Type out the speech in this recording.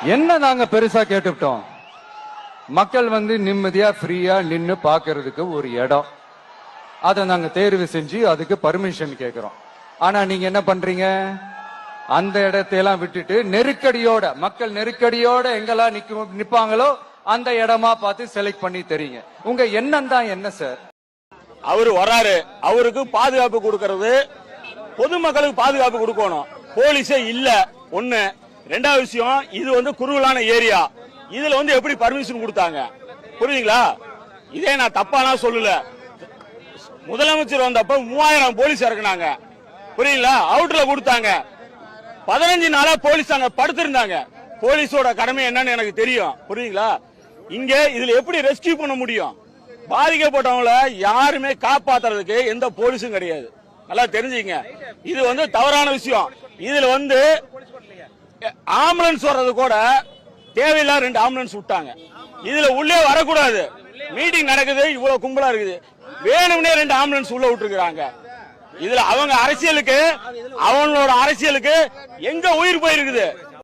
என்ன நாங்க பெருசா கேட்டுட்டோம்? மக்கள் வந்து நிம்மதியா ஃப்ரீயா நின்னு பாக்குறதுக்கு ஒரு இடம், அதை நாங்க தேர்வு செஞ்சு அதுக்கு பர்மிஷன் கேட்கிறோம். ஆனா நீங்க என்ன பண்றீங்க? அந்த இடத்தையெல்லாம் விட்டுட்டு நெருக்கடியோட, மக்கள் நெருக்கடியோட எங்கெல்லாம் நிப்பாங்களோ அந்த இடமா பார்த்து செலக்ட் பண்ணி தெரியுங்க. உங்க எண்ணம் தான் என்ன சார்? அவரு வராரு, அவருக்கு பாதுகாப்பு கொடுக்கறது, பொதுமக்களுக்கு பாதுகாப்பு கொடுக்கணும். போலீஸே இல்ல ஒண்ணு. ரெண்டாவது விஷயம், இது வந்து குறுகலான ஏரியா, இதுல வந்து எப்படி பர்மிஷன் கொடுத்தாங்க? புரியுதுங்களா? இதே நான் தப்பாலாம் சொல்லல. முதலமைச்சர் வந்தப்ப 3000 போலீஸ் இறக்குனாங்க. புரியுங்களா? அவுட்ல கொடுத்தாங்க. 15 நாளா போலீஸ் அங்க படுத்திருந்தாங்க. போலீஸோட கடமை என்னன்னு எனக்கு தெரியும். புரியுதுங்களா? இங்க இதுல எப்படி ரெஸ்கியூ பண்ண முடியும்? பாதிக்கப்பட்டவங்கள யாருமே காப்பாத்துறதுக்கு எந்த போலீஸும் கிடையாது. நல்லா தெரிஞ்சுங்க. இது வந்து தவறான விஷயம். இதுல வந்து ஆம்புலன்ஸ் வர்றது கூட தேவையில்லாத 2 ஆம்புலன்ஸ் விட்டாங்க. இதுல உள்ளே வரக்கூடாது. மீட்டிங் நடக்குது, இவ்வளவு கும்பலா இருக்குது, வேணும்னே 2 ஆம்புலன்ஸ் உள்ள விட்டுருக்காங்க. இதுல அவங்க அரசியலுக்கு, அவங்களோட அரசியலுக்கு எங்க உயிர் போயிருக்குது?